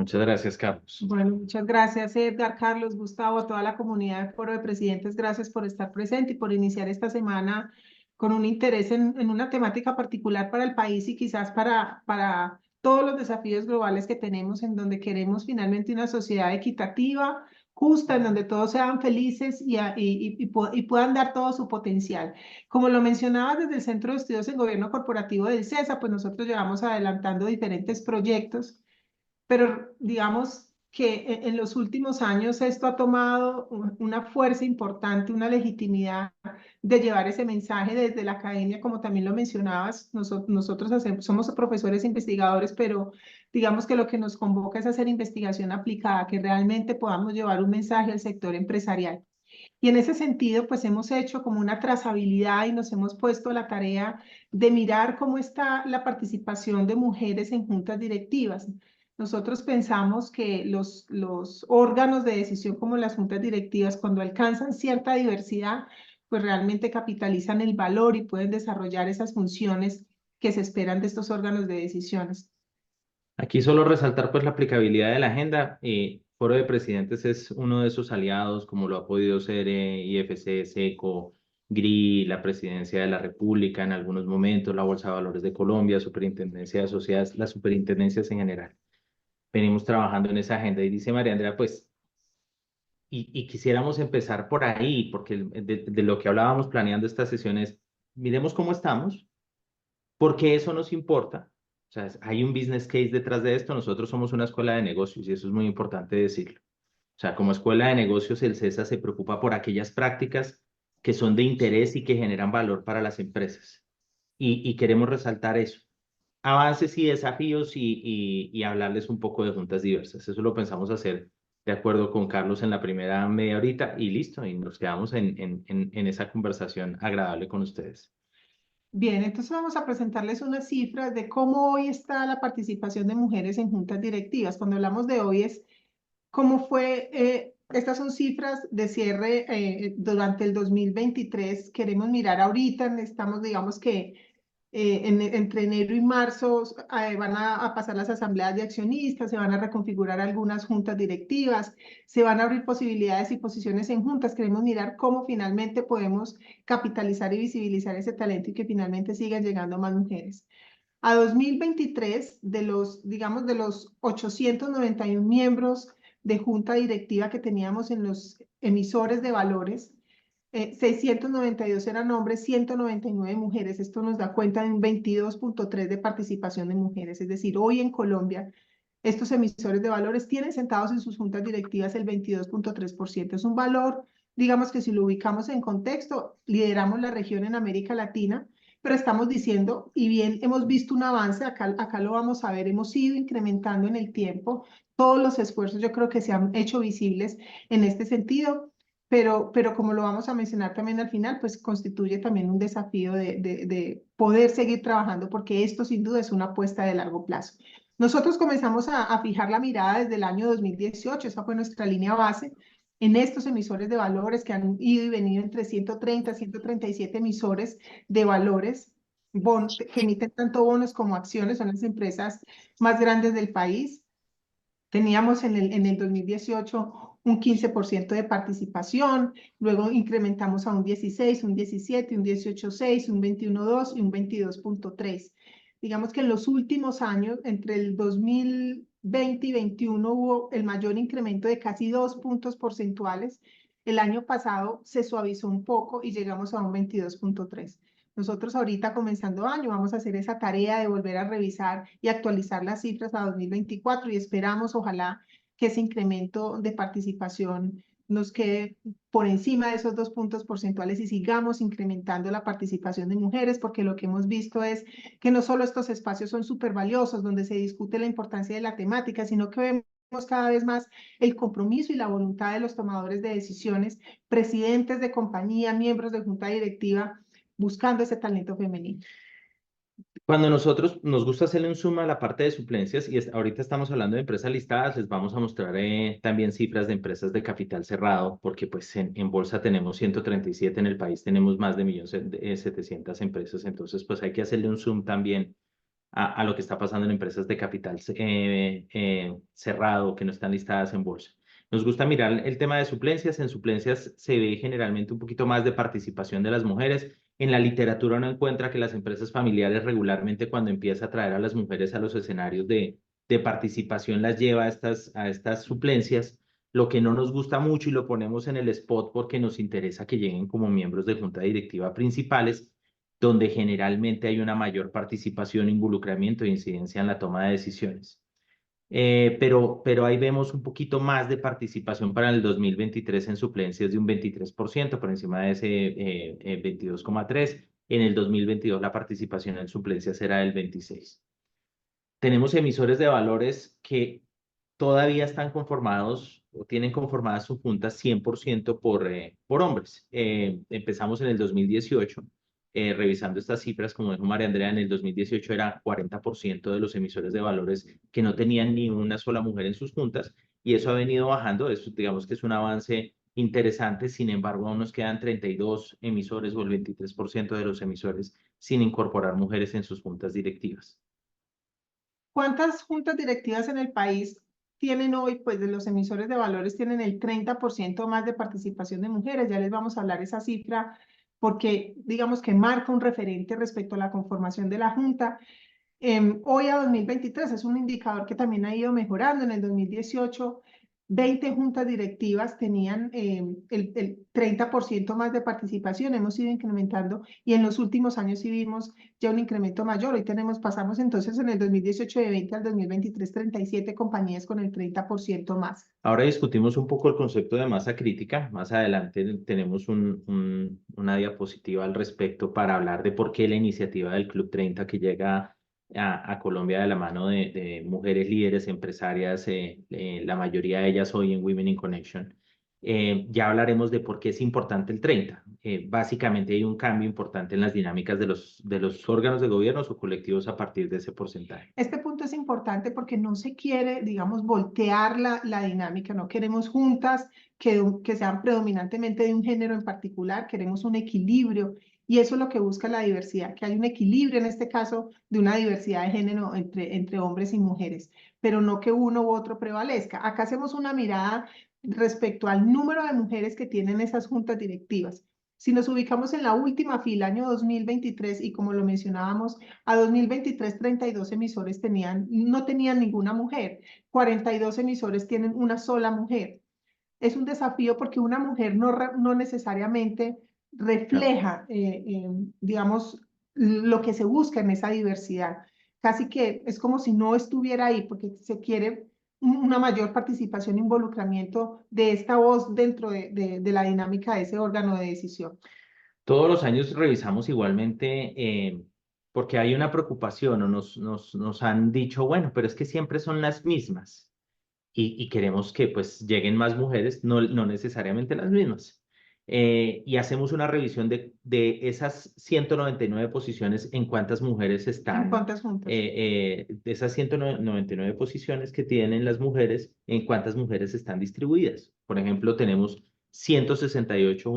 Muchas gracias, Carlos. Bueno, muchas gracias, Edgar, Carlos, Gustavo, a toda la comunidad de Foro de Presidentes. Gracias por estar presente y por iniciar esta semana con un interés en una temática particular para el país y quizás para todos los desafíos globales que tenemos, en donde queremos finalmente una sociedad equitativa, justa, en donde todos sean felices y puedan dar todo su potencial. Como lo mencionaba desde el Centro de Estudios en Gobierno Corporativo del CESA, pues nosotros llevamos adelantando diferentes proyectos, pero digamos que en los últimos años esto ha tomado una fuerza importante, una legitimidad de llevar ese mensaje desde la academia, como también lo mencionabas. Nosotros somos profesores investigadores, pero digamos que lo que nos convoca es hacer investigación aplicada, que realmente podamos llevar un mensaje al sector empresarial. Y en ese sentido, pues hemos hecho como una trazabilidad y nos hemos puesto la tarea de mirar cómo está la participación de mujeres en juntas directivas. Nosotros pensamos que los órganos de decisión como las juntas directivas, cuando alcanzan cierta diversidad, pues realmente capitalizan el valor y pueden desarrollar esas funciones que se esperan de estos órganos de decisiones. Aquí solo resaltar pues la aplicabilidad de la agenda. Foro de Presidentes es uno de sus aliados, como lo ha podido ser IFC, SECO, GRI, la Presidencia de la República en algunos momentos, la Bolsa de Valores de Colombia, Superintendencia de Sociedades, las superintendencias en general. Venimos trabajando en esa agenda y dice María Andrea, pues, y quisiéramos empezar por ahí, porque de lo que hablábamos planeando estas sesiones, miremos cómo estamos, porque eso nos importa. O sea, hay un business case detrás de esto. Nosotros somos una escuela de negocios y eso es muy importante decirlo. O sea, como escuela de negocios, el CESA se preocupa por aquellas prácticas que son de interés y que generan valor para las empresas. Y queremos resaltar eso. Avances y desafíos y hablarles un poco de juntas diversas. Eso lo pensamos hacer de acuerdo con Carlos en la primera media horita y listo. Y nos quedamos en esa conversación agradable con ustedes. Bien, entonces vamos a presentarles unas cifras de cómo hoy está la participación de mujeres en juntas directivas. Cuando hablamos de hoy es cómo fue, estas son cifras de cierre durante el 2023. Queremos mirar ahorita, estamos, digamos que entre enero y marzo van a pasar las asambleas de accionistas, se van a reconfigurar algunas juntas directivas, se van a abrir posibilidades y posiciones en juntas. Queremos mirar cómo finalmente podemos capitalizar y visibilizar ese talento y que finalmente sigan llegando más mujeres. A 2023, digamos, de los 891 miembros de junta directiva que teníamos en los emisores de valores, 692 eran hombres, 199 mujeres. Esto nos da cuenta de un 22.3 de participación de mujeres. Es decir, hoy en Colombia, estos emisores de valores tienen sentados en sus juntas directivas el 22.3%. Es un valor, digamos que si lo ubicamos en contexto, lideramos la región en América Latina, pero estamos diciendo, y bien hemos visto un avance, acá lo vamos a ver, hemos ido incrementando en el tiempo. Todos los esfuerzos yo creo que se han hecho visibles en este sentido, pero como lo vamos a mencionar también al final, pues constituye también un desafío de poder seguir trabajando, porque esto sin duda es una apuesta de largo plazo. Nosotros comenzamos a fijar la mirada desde el año 2018, esa fue nuestra línea base, en estos emisores de valores que han ido y venido entre 130 y 137 emisores de valores que emiten tanto bonos como acciones, son las empresas más grandes del país. Teníamos en el 2018 un 15% de participación, luego incrementamos a un 16, un 17, un 18,6, un 21,2 y un 22.3. Digamos que en los últimos años, entre el 2020 y 2021, hubo el mayor incremento de casi 2 puntos porcentuales. El año pasado se suavizó un poco y llegamos a un 22.3. Nosotros ahorita comenzando año vamos a hacer esa tarea de volver a revisar y actualizar las cifras a 2024 y esperamos ojalá que ese incremento de participación nos quede por encima de esos 2 puntos porcentuales y sigamos incrementando la participación de mujeres, porque lo que hemos visto es que no solo estos espacios son súper valiosos donde se discute la importancia de la temática, sino que vemos cada vez más el compromiso y la voluntad de los tomadores de decisiones, presidentes de compañía, miembros de junta directiva, buscando ese talento femenino. Cuando nosotros nos gusta hacerle un zoom a la parte de suplencias, y ahorita estamos hablando de empresas listadas, les vamos a mostrar también cifras de empresas de capital cerrado, porque pues en bolsa tenemos 137, en el país tenemos más de 1.700.000 empresas, entonces pues hay que hacerle un zoom también a lo que está pasando en empresas de capital cerrado que no están listadas en bolsa. Nos gusta mirar el tema de suplencias. En suplencias se ve generalmente un poquito más de participación de las mujeres. En la literatura uno encuentra que las empresas familiares regularmente cuando empieza a traer a las mujeres a los escenarios de participación las lleva a estas suplencias. Lo que no nos gusta mucho y lo ponemos en el spot porque nos interesa que lleguen como miembros de junta directiva principales, donde generalmente hay una mayor participación, involucramiento e incidencia en la toma de decisiones. Pero ahí vemos un poquito más de participación para el 2023 en suplencias de un 23%, por encima de ese 22,3%. En el 2022 la participación en suplencias era del 26%. Tenemos emisores de valores que todavía están conformados o tienen conformadas sus juntas 100% por hombres. Empezamos en el 2018, revisando estas cifras, como dijo María Andrea, en el 2018 era 40% de los emisores de valores que no tenían ni una sola mujer en sus juntas, y eso ha venido bajando. Eso digamos que es un avance interesante. Sin embargo, aún nos quedan 32 emisores o el 23% de los emisores sin incorporar mujeres en sus juntas directivas. ¿Cuántas juntas directivas en el país tienen hoy? Pues de los emisores de valores tienen el 30% más de participación de mujeres. Ya les vamos a hablar esa cifra porque digamos que marca un referente respecto a la conformación de la junta. Hoy a 2023 es un indicador que también ha ido mejorando. En el 2018, 20 juntas directivas tenían el 30% más de participación. Hemos ido incrementando y en los últimos años sí vimos ya un incremento mayor. Hoy pasamos entonces en el 2018 de 20 al 2023, 37 compañías con el 30% más. Ahora discutimos un poco el concepto de masa crítica. Más adelante tenemos una diapositiva al respecto para hablar de por qué la iniciativa del Club 30 que llega a Colombia de la mano de mujeres líderes empresarias, la mayoría de ellas hoy en Women in Connection. Ya hablaremos de por qué es importante el 30. Básicamente hay un cambio importante en las dinámicas de los órganos de gobierno o colectivos a partir de ese porcentaje. Este punto es importante porque no se quiere, digamos, voltear la dinámica. No queremos juntas que sean predominantemente de un género en particular, queremos un equilibrio. Y eso es lo que busca la diversidad, que hay un equilibrio en este caso de una diversidad de género entre hombres y mujeres, pero no que uno u otro prevalezca. Acá hacemos una mirada respecto al número de mujeres que tienen esas juntas directivas. Si nos ubicamos en la última fila, año 2023, y como lo mencionábamos, a 2023, 32 emisores no tenían ninguna mujer, 42 emisores tienen una sola mujer. Es un desafío porque una mujer no necesariamente refleja, digamos, lo que se busca en esa diversidad. Casi que es como si no estuviera ahí porque se quiere una mayor participación e involucramiento de esta voz dentro de la dinámica de ese órgano de decisión. Todos los años revisamos igualmente porque hay una preocupación o nos han dicho, bueno, pero es que siempre son las mismas y queremos que pues lleguen más mujeres, no necesariamente las mismas. Y hacemos una revisión de esas 199 posiciones, en cuántas mujeres ¿En están, cuántas juntas? de esas 199 posiciones que tienen las mujeres, en cuántas mujeres están distribuidas. Por ejemplo, tenemos 168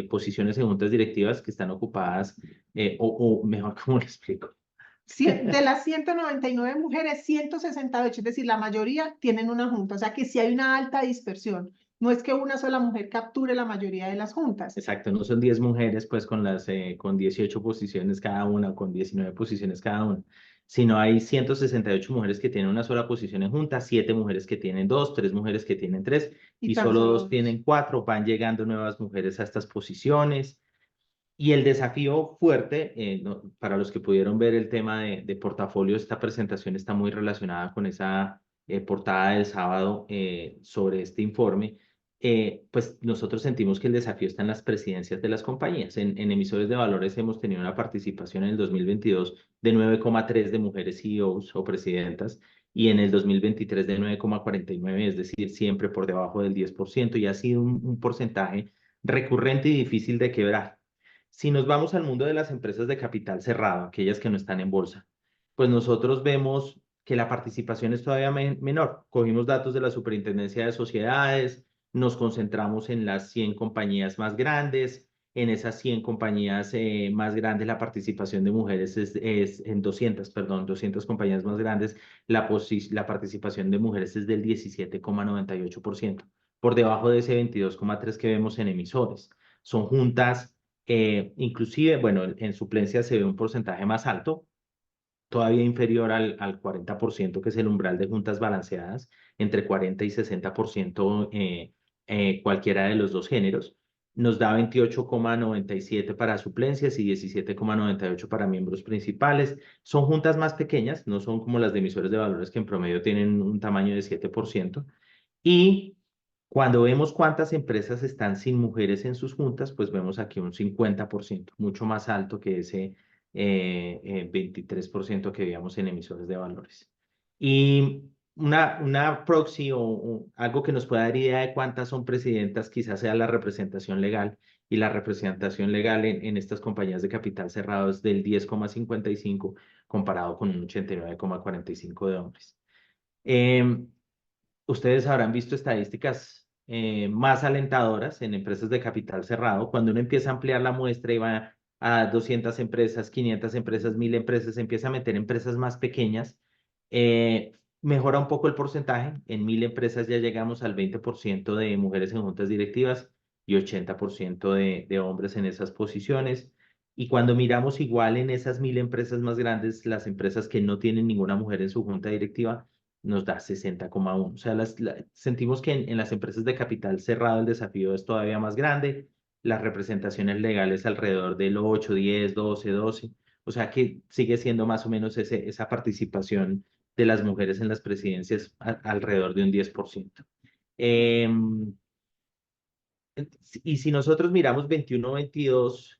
posiciones en juntas directivas que están ocupadas, o mejor, ¿cómo lo explico? De las 199 mujeres, 168, es decir, la mayoría tienen una junta, o sea que sí hay una alta dispersión. No es que una sola mujer capture la mayoría de las juntas. Exacto, no son 10 mujeres pues con 18 posiciones cada una o con 19 posiciones cada una, sino hay 168 mujeres que tienen una sola posición en junta, 7 mujeres que tienen 2, 3 mujeres que tienen 3 Y y tan solo solo 2 dos. tienen 4. Van llegando nuevas mujeres a estas posiciones. Y el desafío fuerte, para los que pudieron ver el tema de portafolio, esta presentación está muy relacionada con esa portada del sábado sobre este informe. Pues nosotros sentimos que el desafío está en las presidencias de las compañías. En emisores de valores hemos tenido una participación en el 2022 de 9,3 de mujeres CEOs o presidentas, y en el 2023 de 9,49, es decir, siempre por debajo del 10%, y ha sido un porcentaje recurrente y difícil de quebrar. Si nos vamos al mundo de las empresas de capital cerrado, aquellas que no están en bolsa, pues nosotros vemos que la participación es todavía menor. Cogimos datos de la Superintendencia de Sociedades, nos concentramos en las 100 compañías más grandes, En esas 100 compañías más grandes, la participación de mujeres es en 200, perdón, 200 compañías más grandes, la participación de mujeres es del 17,98%, por debajo de ese 22,3% que vemos en emisores. Son juntas, inclusive, bueno, en suplencia se ve un porcentaje más alto, todavía inferior al 40%, que es el umbral de juntas balanceadas, entre 40 y 60% cualquiera de los dos géneros. Nos da 28,97 para suplencias y 17,98 para miembros principales. Son juntas más pequeñas, no son como las de emisores de valores que en promedio tienen un tamaño de 7%. Y cuando vemos cuántas empresas están sin mujeres en sus juntas, pues vemos aquí un 50%, mucho más alto que ese 23% que veíamos en emisores de valores. Y una proxy o algo que nos pueda dar idea de cuántas son presidentas, quizás sea la representación legal, y la representación legal en estas compañías de capital cerrado es del 10,55 comparado con un 89,45 de hombres. Em, Ustedes habrán visto estadísticas más alentadoras en empresas de capital cerrado. Cuando uno empieza a ampliar la muestra y va a 200 empresas, 500 empresas, 1000 empresas, empieza a meter empresas más pequeñas, mejora un poco el porcentaje. En 1000 empresas ya llegamos al 20% de mujeres en juntas directivas y 80% de hombres en esas posiciones. Y cuando miramos igual en esas 1000 empresas más grandes, las empresas que no tienen ninguna mujer en su junta directiva, nos da 60,1. O sea, sentimos que en las empresas de capital cerrado el desafío es todavía más grande. Las representaciones legales alrededor del 8, 10, 12, 12. O sea que sigue siendo más o menos esa participación de las mujeres en las presidencias alrededor de un 10%. Em, y si nosotros miramos 21, 22,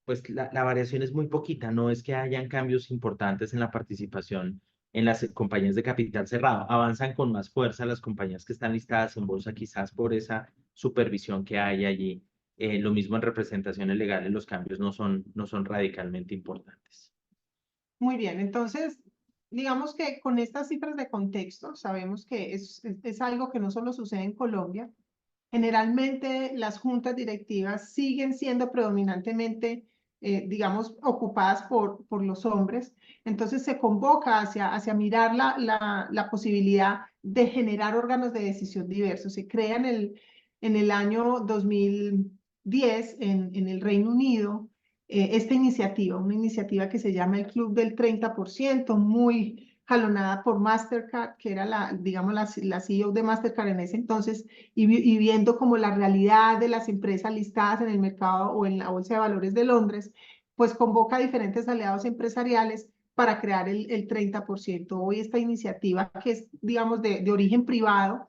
pues la variación es muy poquita, no es que hayan cambios importantes en la participación en las compañías de capital cerrado. Avanzan con más fuerza las compañías que están listadas en bolsa, quizás por esa supervisión que hay allí. Lo mismo en representaciones legales, los cambios no son radicalmente importantes. Muy bien, entonces, digamos que con estas cifras de contexto, sabemos que es algo que no solo sucede en Colombia. Generalmente las juntas directivas siguen siendo predominantemente, digamos, ocupadas por los hombres. Entonces se convoca hacia mirar la posibilidad de generar órganos de decisión diversos. Se crea en el año 2010 en el Reino Unido esta iniciativa, una iniciativa que se llama el Club del 30%, muy jalonada por Mastercard, que era digamos, la CEO de Mastercard en ese entonces, y viendo como la realidad de las empresas listadas en el mercado o en la Bolsa de Valores de Londres, pues convoca a diferentes aliados empresariales para crear el 30%. Hoy esta iniciativa, que es, digamos, de origen privado,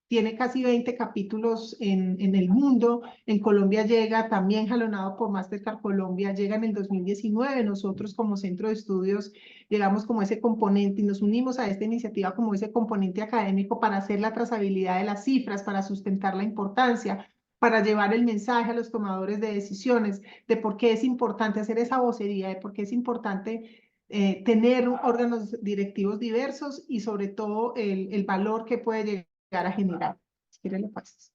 tiene casi 20 capítulos en el mundo. En Colombia llega, también jalonado por Mastercard Colombia, llega en el 2019. Nosotros como centro de estudios llegamos como ese componente y nos unimos a esta iniciativa como ese componente académico para hacer la trazabilidad de las cifras, para sustentar la importancia, para llevar el mensaje a los tomadores de decisiones de por qué es importante hacer esa vocería, de por qué es importante tener órganos directivos diversos y sobre todo el valor que puede llegar a generar. Si quieres lo pasas.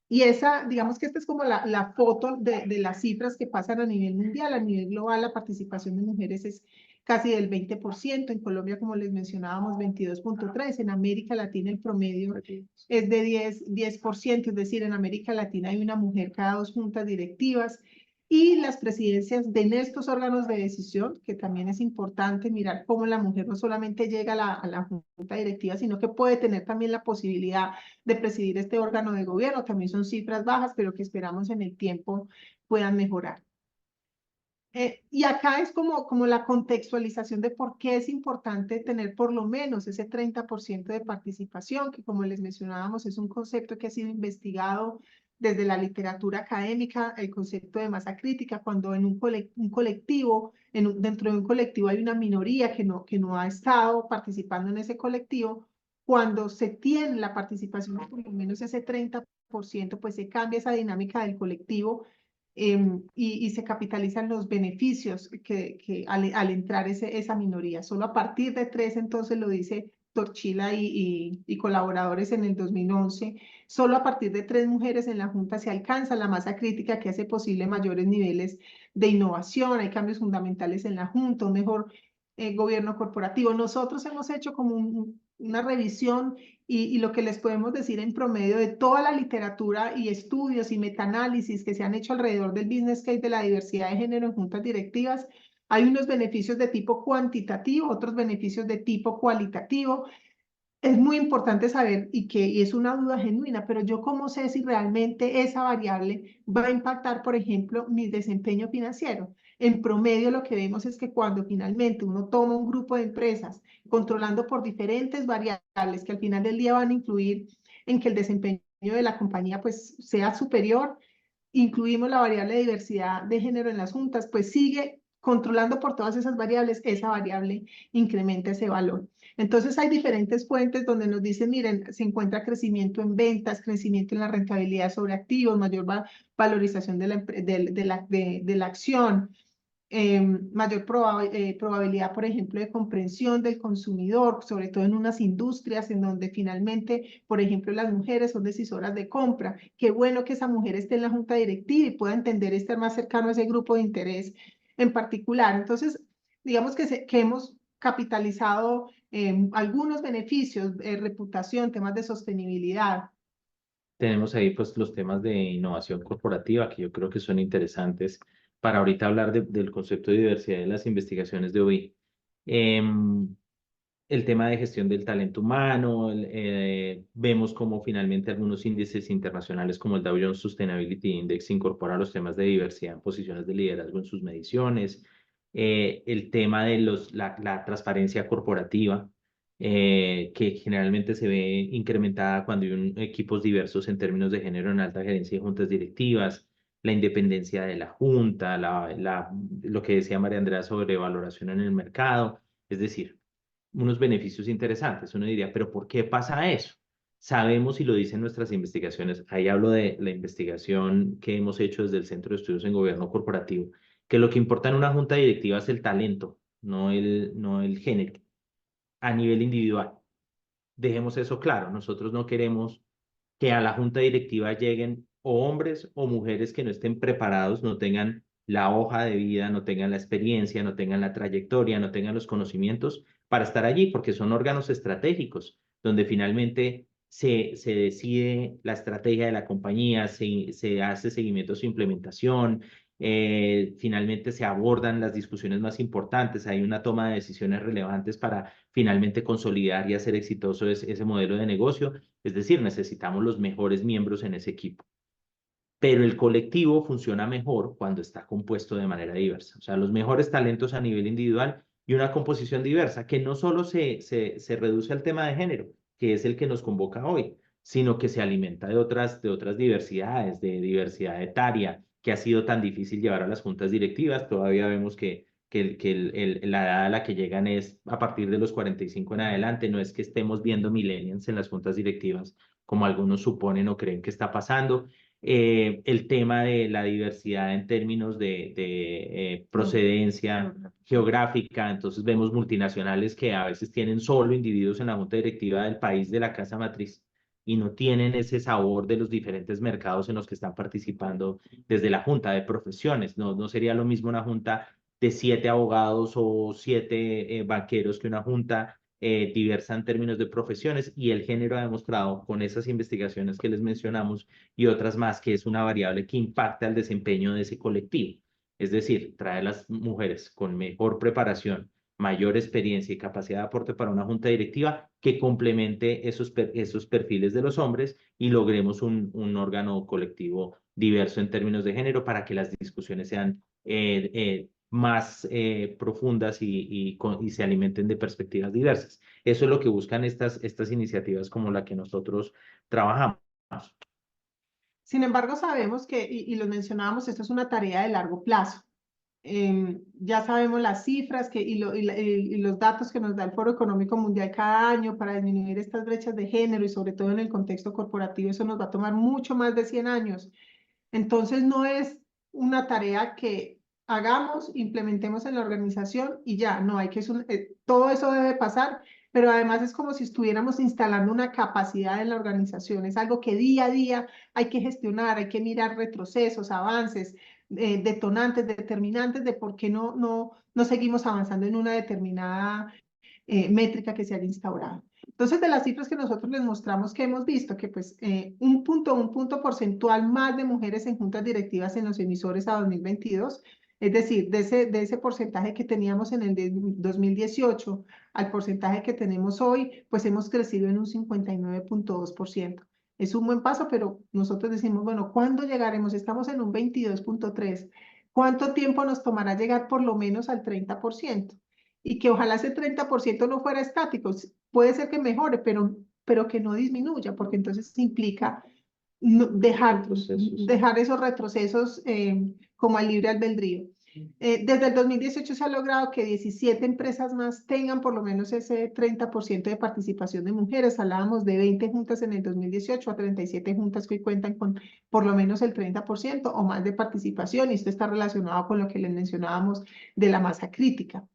Y esa, digamos que esta es como la foto de las cifras que pasan a nivel mundial. A nivel global, la participación de mujeres es casi del 20%. En Colombia, como les mencionábamos, 22,3%. En América Latina el promedio es de 10%. Es decir, en América Latina hay una mujer cada 2 juntas directivas. Y las presidencias de estos órganos de decisión, que también es importante mirar cómo la mujer no solamente llega a la junta directiva, sino que puede tener también la posibilidad de presidir este órgano de gobierno. También son cifras bajas, pero que esperamos en el tiempo puedan mejorar. Y acá es como la contextualización de por qué es importante tener por lo menos ese 30% de participación, que como les mencionábamos es un concepto que ha sido investigado desde la literatura académica, el concepto de masa crítica, cuando en un colectivo, dentro de un colectivo hay una minoría que no ha estado participando en ese colectivo. Cuando se tiene la participación de por lo menos ese 30%, pues se cambia esa dinámica del colectivo y se capitalizan los beneficios que al entrar esa minoría. Solo a partir de 3, entonces lo dice Torchila y colaboradores en el 2011, solo a partir de 3 mujeres en la Junta se alcanza la masa crítica que hace posible mayores niveles de innovación, hay cambios fundamentales en la Junta, un mejor gobierno corporativo. Nosotros hemos hecho como una revisión y lo que les podemos decir en promedio de toda la literatura y estudios y metaanálisis que se han hecho alrededor del business case de la diversidad de género en juntas directivas, hay unos beneficios de tipo cuantitativo, otros beneficios de tipo cualitativo. Es muy importante saber y es una duda genuina, pero yo cómo sé si realmente esa variable va a impactar, por ejemplo, mi desempeño financiero. En promedio lo que vemos es que cuando finalmente uno toma un grupo de empresas controlando por diferentes variables que al final del día van a influir en que el desempeño de la compañía pues sea superior, incluimos la variable de diversidad de género en las juntas, pues sigue controlando por todas esas variables, esa variable incrementa ese valor. Entonces hay diferentes fuentes donde nos dicen, miren, se encuentra crecimiento en ventas, crecimiento en la rentabilidad sobre activos, mayor valorización de la acción, mayor probabilidad, por ejemplo, de comprensión del consumidor, sobre todo en unas industrias en donde finalmente, por ejemplo, las mujeres son decisoras de compra. Qué bueno que esa mujer esté en la junta directiva y pueda entender y estar más cercano a ese grupo de interés en particular. Entonces, digamos que hemos capitalizado algunos beneficios, reputación, temas de sostenibilidad. Tenemos ahí pues los temas de innovación corporativa que yo creo que son interesantes para ahorita hablar del concepto de diversidad de las investigaciones de hoy. Em, el tema de gestión del talento humano, vemos como finalmente algunos índices internacionales como el Dow Jones Sustainability Index incorpora los temas de diversidad en posiciones de liderazgo en sus mediciones, el tema de la transparencia corporativa, que generalmente se ve incrementada cuando hay equipos diversos en términos de género en alta gerencia y juntas directivas, la independencia de la junta, lo que decía María Andrea sobre valoración en el mercado, es decir, unos beneficios interesantes. Uno diría, pero ¿por qué pasa eso? Sabemos y lo dicen nuestras investigaciones, ahí hablo de la investigación que hemos hecho desde el Centro de Estudios en Gobierno Corporativo, que lo que importa en una junta directiva es el talento, no el género, a nivel individual. Dejemos eso claro, nosotros no queremos que a la junta directiva lleguen o hombres o mujeres que no estén preparados, no tengan la hoja de vida, no tengan la experiencia, no tengan la trayectoria, no tengan los conocimientos para estar allí, porque son órganos estratégicos, donde finalmente se decide la estrategia de la compañía, se hace seguimiento a su implementación, finalmente se abordan las discusiones más importantes, hay una toma de decisiones relevantes para finalmente consolidar y hacer exitoso ese modelo de negocio. Es decir, necesitamos los mejores miembros en ese equipo. Pero el colectivo funciona mejor cuando está compuesto de manera diversa. O sea, los mejores talentos a nivel individual y una composición diversa que no solo se reduce al tema de género, que es el que nos convoca hoy, sino que se alimenta de otras diversidades, de diversidad etaria, que ha sido tan difícil llevar a las juntas directivas. Todavía vemos que la edad a la que llegan es a partir de los 45 en adelante. No es que estemos viendo millennials en las juntas directivas, como algunos suponen o creen que está pasando. El tema de la diversidad en términos de procedencia geográfica. Entonces vemos multinacionales que a veces tienen solo individuos en la junta directiva del país de la casa matriz y no tienen ese sabor de los diferentes mercados en los que están participando desde la junta de profesiones. No sería lo mismo una junta de 7 abogados o 7 banqueros que una junta diversa en términos de profesiones, y el género ha demostrado con esas investigaciones que les mencionamos y otras más que es una variable que impacta el desempeño de ese colectivo. Es decir, trae a las mujeres con mejor preparación, mayor experiencia y capacidad de aporte para una junta directiva que complemente esos perfiles de los hombres y logremos un órgano colectivo diverso en términos de género para que las discusiones sean más profundas y se alimenten de perspectivas diversas. Eso es lo que buscan estas iniciativas como la que nosotros trabajamos. Sin embargo, sabemos que, y lo mencionábamos, esto es una tarea de largo plazo. Ya sabemos las cifras y los datos que nos da el Foro Económico Mundial cada año para disminuir estas brechas de género y sobre todo en el contexto corporativo, eso nos va a tomar mucho más de 100 años. Entonces, no es una tarea que hagamos, implementemos en la organización y ya, no, todo eso debe pasar pero además es como si estuviéramos instalando una capacidad en la organización. Es algo que día a día hay que gestionar, hay que mirar retrocesos, avances, detonantes, determinantes de por qué no seguimos avanzando en una determinada métrica que se haya instaurado. Entonces, de las cifras que nosotros les mostramos que hemos visto, que pues un punto porcentual más de mujeres en juntas directivas en los emisores a 2022, es decir, de ese porcentaje que teníamos en el 2018 al porcentaje que tenemos hoy, pues hemos crecido en un 59,2%. Es un buen paso, pero nosotros decimos, bueno, ¿cuándo llegaremos? Estamos en un 22,3%. ¿Cuánto tiempo nos tomará llegar por lo menos al 30%? Y que ojalá ese 30% no fuera estático, puede ser que mejore, pero que no disminuya, porque entonces implica dejar esos retrocesos como al libre albedrío. Desde el 2018 se ha logrado que 17 empresas más tengan por lo menos ese 30% de participación de mujeres. Hablábamos de 20 juntas en el 2018 a 37 juntas que hoy cuentan con por lo menos el 30% o más de participación, y esto está relacionado con lo que les mencionábamos de la masa crítica.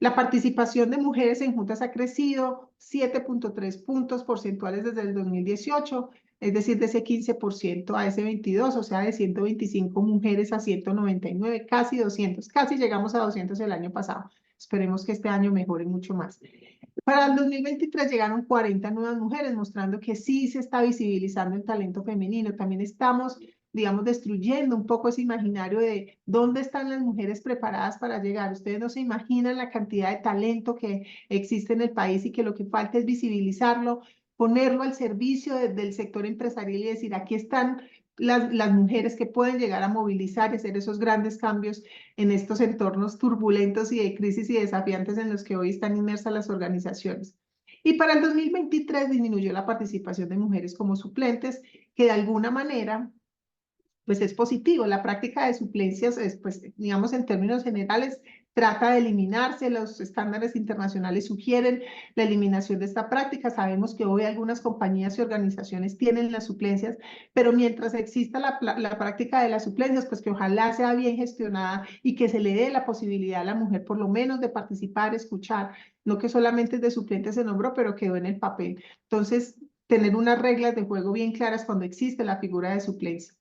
La participación de mujeres en juntas ha crecido 7,3 puntos porcentuales desde el 2018, es decir, de ese 15% a ese 22%, o sea, de 125 mujeres a 199, casi 200, casi llegamos a 200 el año pasado. Esperemos que este año mejore mucho más. Para el 2023 llegaron 40 nuevas mujeres, mostrando que sí se está visibilizando el talento femenino. También estamos, digamos, destruyendo un poco ese imaginario de dónde están las mujeres preparadas para llegar. Ustedes no se imaginan la cantidad de talento que existe en el país y que lo que falta es visibilizarlo, ponerlo al servicio del sector empresarial y decir, aquí están las mujeres que pueden llegar a movilizar y hacer esos grandes cambios en estos entornos turbulentos y de crisis y desafiantes en los que hoy están inmersas las organizaciones. Y para el 2023 disminuyó la participación de mujeres como suplentes, que de alguna manera pues es positivo. La práctica de suplencias, es, pues, digamos, en términos generales, trata de eliminarse. Los estándares internacionales sugieren la eliminación de esta práctica. Sabemos que hoy algunas compañías y organizaciones tienen las suplencias, pero mientras exista la práctica de las suplencias, pues que ojalá sea bien gestionada y que se le dé la posibilidad a la mujer por lo menos de participar, escuchar, no que solamente es de suplente se nombró, pero quedó en el papel. Entonces, tener unas reglas de juego bien claras cuando existe la figura de suplencia.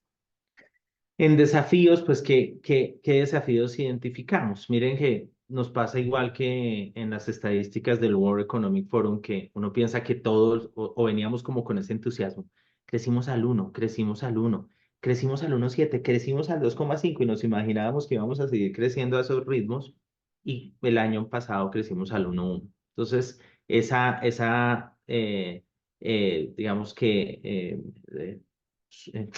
En desafíos, pues, ¿qué desafíos identificamos? Miren que nos pasa igual que en las estadísticas del World Economic Forum, que uno piensa que todos, o veníamos como con ese entusiasmo, crecimos al 1, crecimos al 1, crecimos al 1,7, crecimos al 2,5 y nos imaginábamos que íbamos a seguir creciendo a esos ritmos y el año pasado crecimos al 1,1. Entonces, digamos que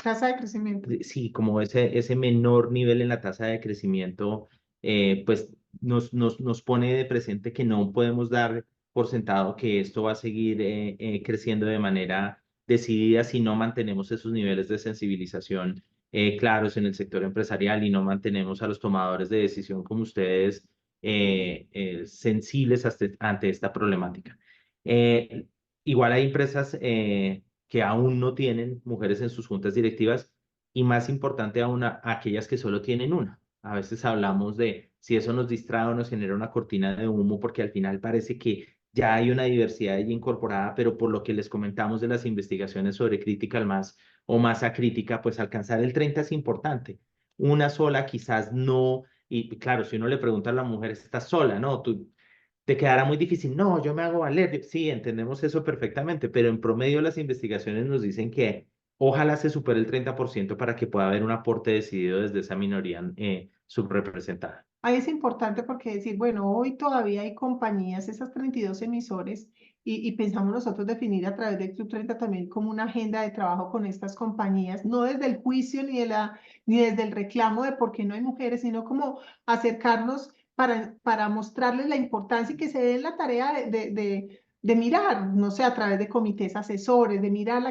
Tasa de crecimiento. sí, como ese menor nivel en la tasa de crecimiento, pues nos pone de presente que no podemos dar por sentado que esto va a seguir creciendo de manera decidida si no mantenemos esos niveles de sensibilización claros en el sector empresarial y no mantenemos a los tomadores de decisión como ustedes sensibles ante esta problemática. Eh, Igual hay empresas que aún no tienen mujeres en sus juntas directivas y más importante aún aquellas que solo tienen una. A veces hablamos de si eso nos distrae o nos genera una cortina de humo porque al final parece que ya hay una diversidad allí incorporada, pero por lo que les comentamos de las investigaciones sobre critical mass o masa crítica, pues alcanzar el 30 es importante. Una sola quizás no, y claro, si uno le pregunta a la mujer, ¿estás sola? No, tú te quedará muy difícil. No, yo me hago valer. Sí, entendemos eso perfectamente, pero en promedio las investigaciones nos dicen que ojalá se supere el 30% para que pueda haber un aporte decidido desde esa minoría subrepresentada. Ahí es importante porque decir, bueno, hoy todavía hay compañías, esas 32 emisores, y pensamos nosotros definir a través de Club 30 también como una agenda de trabajo con estas compañías, no desde el juicio ni desde el reclamo de por qué no hay mujeres, sino como acercarnos para mostrarles la importancia y que se den la tarea de mirar, no sé, a través de comités asesores, de mirar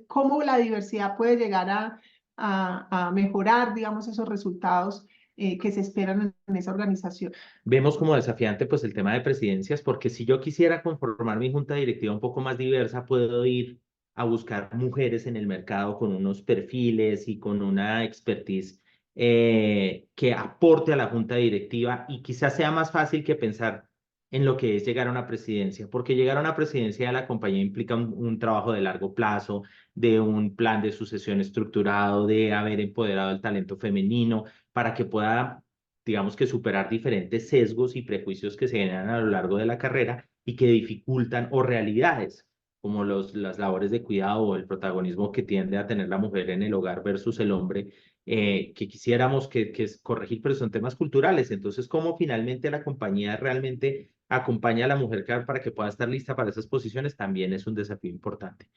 cómo la diversidad puede llegar a mejorar, digamos, esos resultados que se esperan en esa organización. Vemos como desafiante pues el tema de presidencias, porque si yo quisiera conformar mi junta directiva un poco más diversa, puedo ir a buscar mujeres en el mercado con unos perfiles y con una expertise que aporte a la junta directiva y quizás sea más fácil que pensar, en lo que es llegar a una presidencia, porque llegar a una presidencia de la compañía implica un trabajo de largo plazo, de un plan de sucesión estructurado, de haber empoderado el talento femenino para que pueda, digamos que superar diferentes sesgos y prejuicios que se generan a lo largo de la carrera y que dificultan o realidades como las labores de cuidado o el protagonismo que tiende a tener la mujer en el hogar versus el hombre, que quisiéramos que es corregir, pero son temas culturales. Entonces, ¿cómo finalmente la compañía realmente acompaña a la mujer para que pueda estar lista para esas posiciones? También es un desafío importante.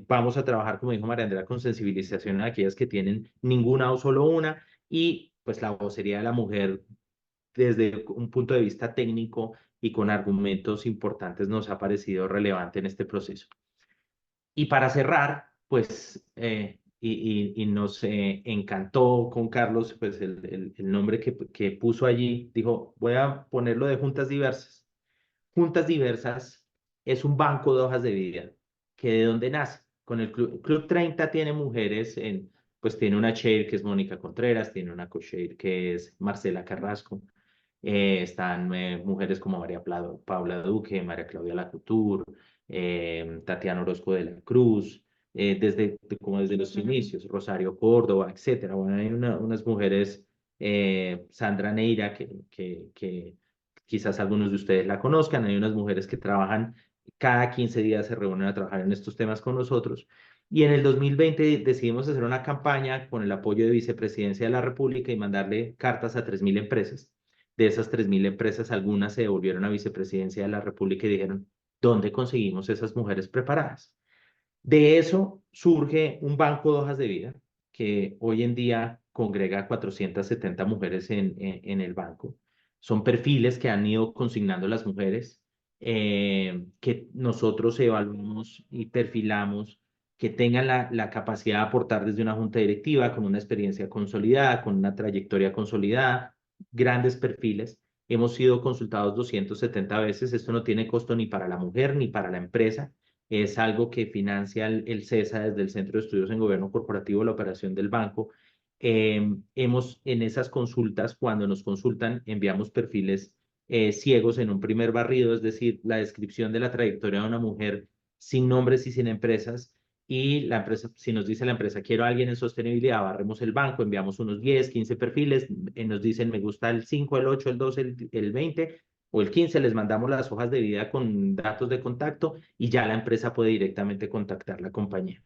Vamos a trabajar, como dijo María Andrea, con sensibilización a aquellas que tienen ninguna o solo una, y pues la vocería de la mujer desde un punto de vista técnico y con argumentos importantes nos ha parecido relevante en este proceso. Y para cerrar, pues, y nos encantó con Carlos, pues el nombre que puso allí, dijo, voy a ponerlo de juntas diversas. Juntas diversas es un banco de hojas de vida, que de dónde nace. Con el Club 30 tiene mujeres, pues tiene una chair que es Mónica Contreras, tiene una co-chair que es Marcela Carrasco, están mujeres como Paula Duque, María Claudia Lacouture, Tatiana Orozco de la Cruz, como desde los inicios, Rosario Córdoba, etcétera. Bueno, hay unas mujeres, Sandra Neira, que quizás algunos de ustedes la conozcan, hay unas mujeres que trabajan cada 15 días, se reúnen a trabajar en estos temas con nosotros. Y en el 2020 decidimos hacer una campaña con el apoyo de Vicepresidencia de la República y mandarle cartas a 3.000 empresas. De esas 3.000 empresas, algunas se devolvieron a Vicepresidencia de la República y dijeron, ¿dónde conseguimos esas mujeres preparadas? De eso surge un banco de hojas de vida que hoy en día congrega 470 mujeres en el banco. Son perfiles que han ido consignando las mujeres, que nosotros evaluamos y perfilamos, que tengan la capacidad de aportar desde una junta directiva, con una experiencia consolidada, con una trayectoria consolidada, grandes perfiles. Hemos sido consultados 270 veces. Esto no tiene costo ni para la mujer ni para la empresa. Es algo que financia el CESA desde el Centro de Estudios en Gobierno Corporativo, la operación del banco. Hemos en esas consultas, cuando nos consultan, enviamos perfiles ciegos en un primer barrido, es decir, la descripción de la trayectoria de una mujer sin nombres y sin empresas. Y la empresa, si nos dice la empresa, quiero a alguien en sostenibilidad, barremos el banco, enviamos unos 10, 15 perfiles, nos dicen, me gusta el 5, el 8, el 12, el 20 o el 15, les mandamos las hojas de vida con datos de contacto y ya la empresa puede directamente contactar la compañía.